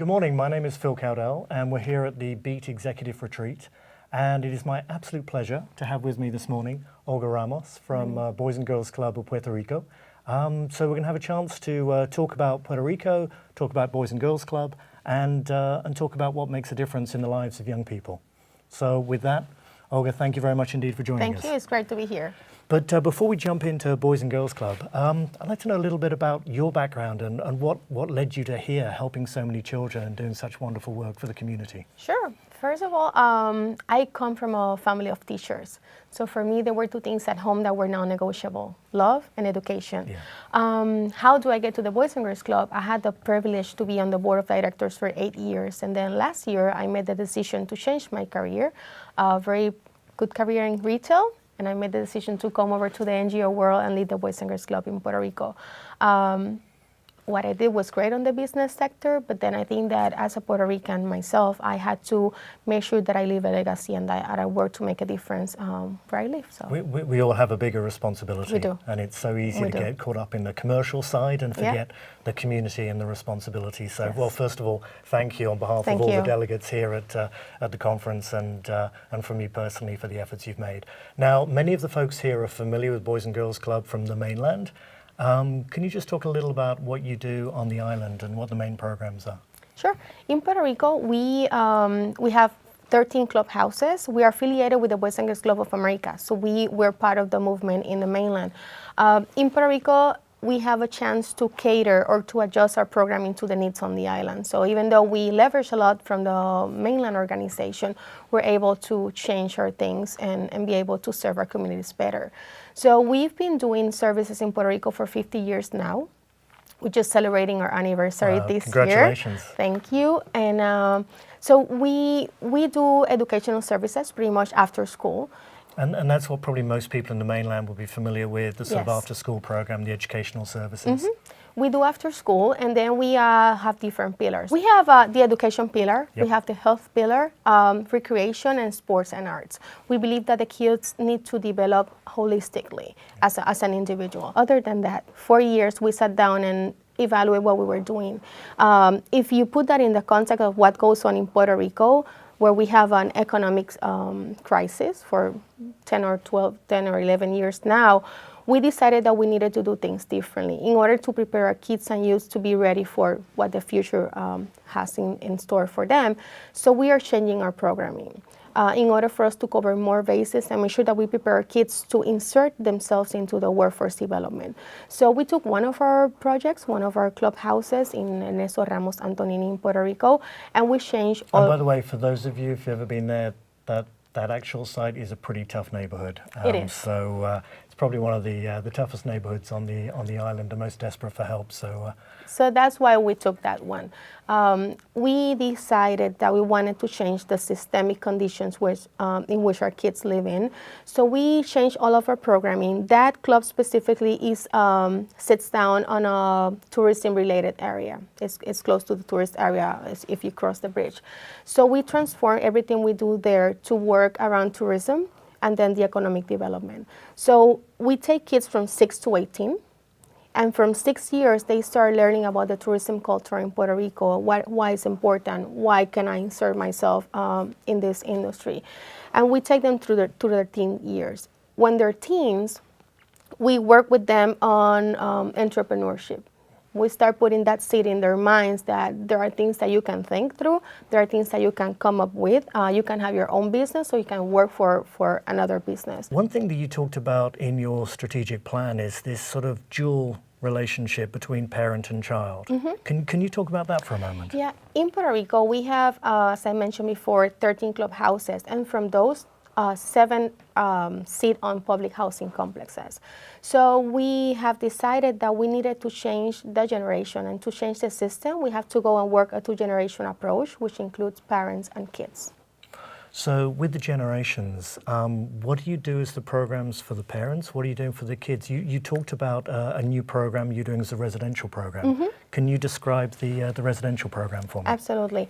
Good morning, my name is Phil Cowdell and we're here at the Beat Executive Retreat, and it is my absolute pleasure to have with me this morning Olga Ramos from Boys and Girls Club of Puerto Rico. So we're going to have a chance to talk about Puerto Rico, talk about Boys and Girls Club, and talk about what makes a difference in the lives of young people. So with that, Olga, thank you very much indeed for joining us. Thank you, it's great to be here. But before we jump into Boys and Girls Club, I'd like to know a little bit about your background and what led you to here, helping so many children and doing such wonderful work for the community. Sure. First of all, I come from a family of teachers. So for me, there were two things at home that were non-negotiable: love and education. Yeah. How do I get to the Boys and Girls Club? I had the privilege to be on the board of directors for 8 years. And then last year, I made the decision to change my career, a very good career in retail. And I made the decision to come over to the NGO world and lead the Boys and Girls Club in Puerto Rico. What I did was great on the business sector, but then I think that as a Puerto Rican myself, I had to make sure that I leave a legacy and that I work to make a difference where I live. So we all have a bigger responsibility. We do. And it's so easy to get caught up in the commercial side and forget the community and the responsibility. So, Yes. well, first of all, thank you on behalf of all the delegates here at the conference and from me personally for the efforts you've made. Now, many of the folks here are familiar with Boys and Girls Club from the mainland. Can you just talk a little about what you do on the island and what the main programs are? Sure. In Puerto Rico, we have 13 clubhouses. We are affiliated with the Boys and Girls Club of America, so we're part of the movement in the mainland. In Puerto Rico, we have a chance to cater or to adjust our programming to the needs on the island. So even though we leverage a lot from the mainland organization, we're able to change our things and be able to serve our communities better. So we've been doing services in Puerto Rico for 50 years now. We're just celebrating our anniversary this year. Congratulations. Thank you. And so we do educational services pretty much after school. And that's what probably most people in the mainland will be familiar with, the sort of Yes. after-school program, the educational services. We do after school, and then we have different pillars. We have the education pillar, we have the health pillar, recreation, and sports and arts. We believe that the kids need to develop holistically as an individual. Other than that, for years we sat down and evaluate what we were doing. If you put that in the context of what goes on in Puerto Rico, where we have an economic crisis for 10 or 11 years now, we decided that we needed to do things differently in order to prepare our kids and youth to be ready for what the future has in store for them. So we are changing our programming in order for us to cover more bases and make sure that we prepare our kids to insert themselves into the workforce development. So we took one of our projects, one of our clubhouses in Olga Ramos in Puerto Rico, and we changed all. And by the way, for those of you who've ever been there, that actual site is a pretty tough neighborhood. It is. So it's probably one of the toughest neighborhoods on the island, the most desperate for help. So that's why we took that one. We decided that we wanted to change the systemic conditions in which our kids live in. So we changed all of our programming. That club specifically sits down on a tourism-related area. It's close to the tourist area if you cross the bridge. So we transform everything we do there to work around tourism and then the economic development. So we take kids from 6 to 18. And from 6 years, they start learning about the tourism culture in Puerto Rico, why it's important, why can I insert myself in this industry. And we take them through their teen years. When they're teens, we work with them on entrepreneurship. We start putting that seed in their minds that there are things that you can think through, there are things that you can come up with. You can have your own business or you can work for another business. One thing that you talked about in your strategic plan is this sort of dual relationship between parent and child. Can you talk about that for a moment? Yeah, in Puerto Rico, we have, as I mentioned before, 13 clubhouses, and from those, 7 sit on public housing complexes. So we have decided that we needed to change the generation, and to change the system, we have to go and work a 2-generation approach, which includes parents and kids. So with the generations, what do you do as the programs for the parents? What are you doing for the kids? You talked about a new program you're doing as a residential program. Can you describe the residential program for me? Absolutely.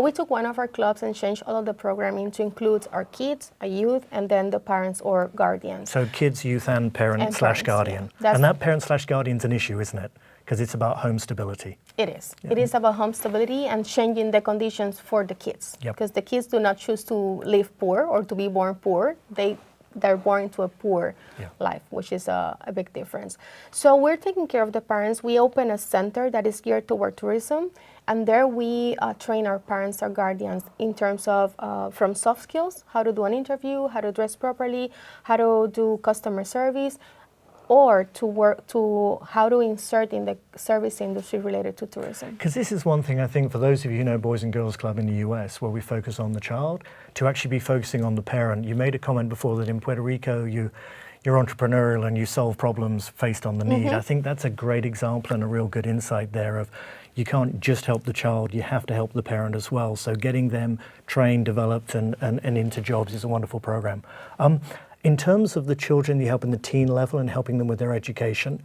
We took one of our clubs and changed all of the programming to include our kids, a youth, and then the parents or guardians. So kids, youth, and parent/guardian. Yeah. And that parent/guardian's an issue, isn't it? Because it's about home stability. It is. It is about home stability and changing the conditions for the kids. Yep. Because the kids do not choose to live poor or to be born poor. They're born into a poor life, which is a big difference. So we're taking care of the parents. We open a center that is geared toward tourism. And there we train our parents, our guardians, in terms of from soft skills, how to do an interview, how to dress properly, how to do customer service, or to how to insert in the service industry related to tourism. Because this is one thing I think for those of you who know Boys and Girls Club in the US, where we focus on the child, to actually be focusing on the parent. You made a comment before that in Puerto Rico you're entrepreneurial and you solve problems based on the need. I think that's a great example and a real good insight there of you can't just help the child, you have to help the parent as well. So getting them trained, developed and into jobs is a wonderful program. In terms of the children you help in the teen level and helping them with their education,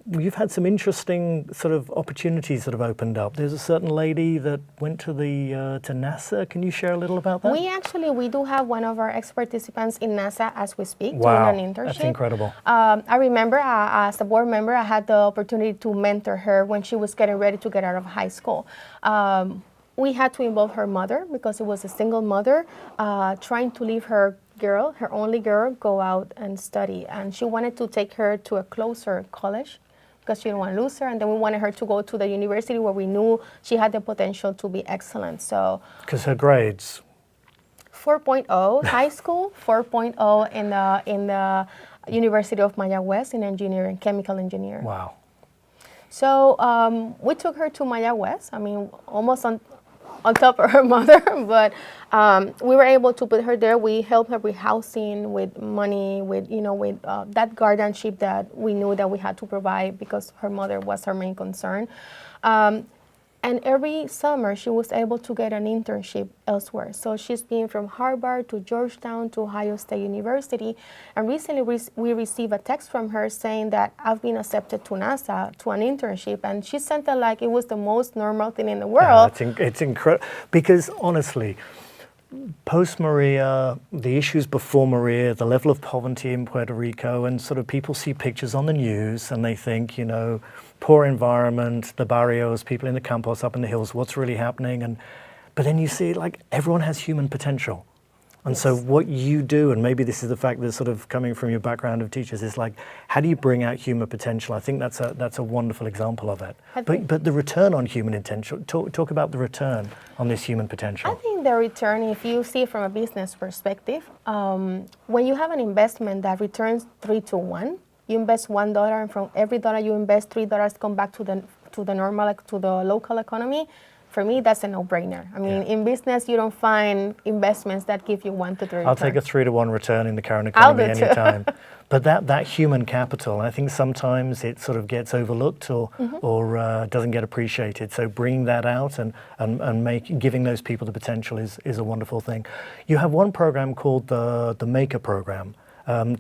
you've had some interesting sort of opportunities that have opened up. There's a certain lady that went to to NASA. Can you share a little about that? We do have one of our ex-participants in NASA as we speak, Wow, doing an internship. that's incredible. I remember as a board member, I had the opportunity to mentor her when she was getting ready to get out of high school. We had to involve her mother because it was a single mother trying to leave her only girl, go out and study. And she wanted to take her to a closer college because she didn't want to lose her. And then we wanted her to go to the university where we knew she had the potential to be excellent. So, because her grades? 4.0 high school, 4.0 in the University of Mayagüez in engineering, chemical engineering. Wow. So we took her to Mayagüez. I mean, almost on top of her mother, but we were able to put her there. We helped her with housing, with money, with that guardianship that we knew that we had to provide because her mother was her main concern. And every summer she was able to get an internship elsewhere. So she's been from Harvard to Georgetown to Ohio State University. And recently we received a text from her saying that I've been accepted to NASA to an internship. And she sent it like it was the most normal thing in the world. It's incredible. Because honestly, post-Maria, the issues before Maria, the level of poverty in Puerto Rico, and sort of people see pictures on the news and they think, poor environment, the barrios, people in the campos up in the hills, what's really happening? But then you see like everyone has human potential. And so what you do, and maybe this is the fact that sort of coming from your background of teachers, is like, how do you bring out human potential? I think that's a wonderful example of it. But the return on human potential, talk about the return on this human potential. I think the return, if you see it from a business perspective, when you have an investment that returns 3 to 1, you invest $1, and from every dollar you invest, $3 come back to the local economy. For me, that's a no-brainer. I mean, in business, you don't find investments that give you 1 to 3 I'll take a 3 to 1 return in the current economy anytime. But that human capital, I think sometimes it sort of gets overlooked or doesn't get appreciated. So bringing that out and giving those people the potential is a wonderful thing. You have one program called the Maker Program.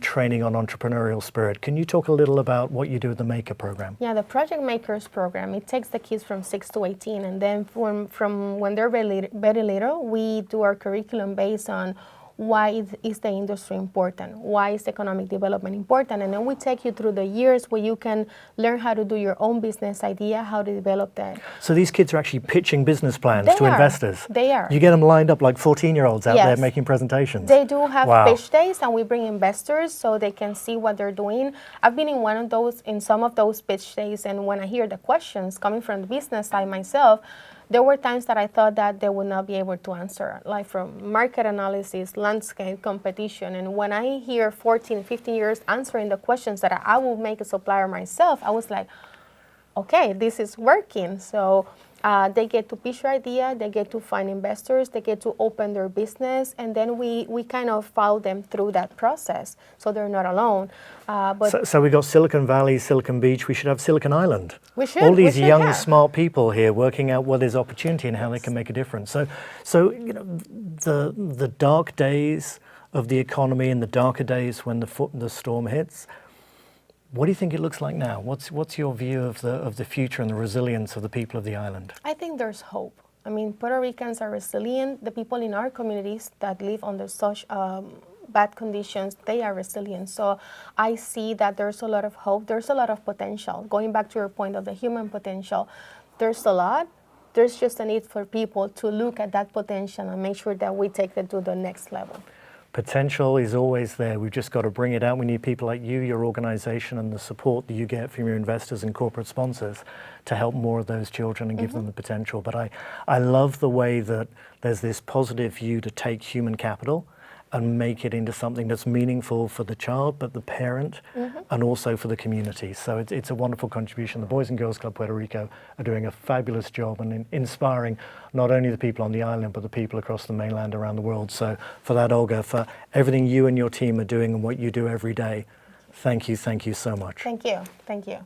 Training on entrepreneurial spirit. Can you talk a little about what you do with the Maker Program? Yeah, the Project Makers Program, it takes the kids from 6 to 18, and then from when they're very little, we do our curriculum based on why is the industry important, why is economic development important, and then we take you through the years where you can learn how to do your own business idea, how to develop that. So these kids are actually pitching business plans to investors? They are. You get them lined up like 14-year-olds out there making presentations? They do have pitch days, and we bring investors so they can see what they're doing. I've been in some of those pitch days, and when I hear the questions coming from the business side myself, there were times that I thought that they would not be able to answer, like from market analysis, landscape, competition. And when I hear 14, 15 years answering the questions that I will make a supplier myself, I was like, okay, this is working. So they get to pitch their idea, they get to find investors, they get to open their business, and then we kind of follow them through that process so they're not alone. So we got Silicon Valley, Silicon Beach, we should have Silicon Island. We should. All these young, smart people here working out what is opportunity and how they can make a difference. So the dark days of the economy and the darker days when the storm hits, what do you think it looks like now? What's your view of the future and the resilience of the people of the island? I think there's hope. I mean, Puerto Ricans are resilient. The people in our communities that live under such bad conditions, they are resilient. So I see that there's a lot of hope, there's a lot of potential. Going back to your point of the human potential, there's a lot. There's just a need for people to look at that potential and make sure that we take it to the next level. Potential is always there. We've just got to bring it out. We need people like you, your organization, and the support that you get from your investors and corporate sponsors to help more of those children and give them the potential. But I love the way that there's this positive view to take human capital and make it into something that's meaningful for the child, but the parent, and also for the community. So it's a wonderful contribution. The Boys and Girls Club Puerto Rico are doing a fabulous job and inspiring not only the people on the island, but the people across the mainland around the world. So for that, Olga, for everything you and your team are doing and what you do every day, thank you so much. Thank you. Thank you.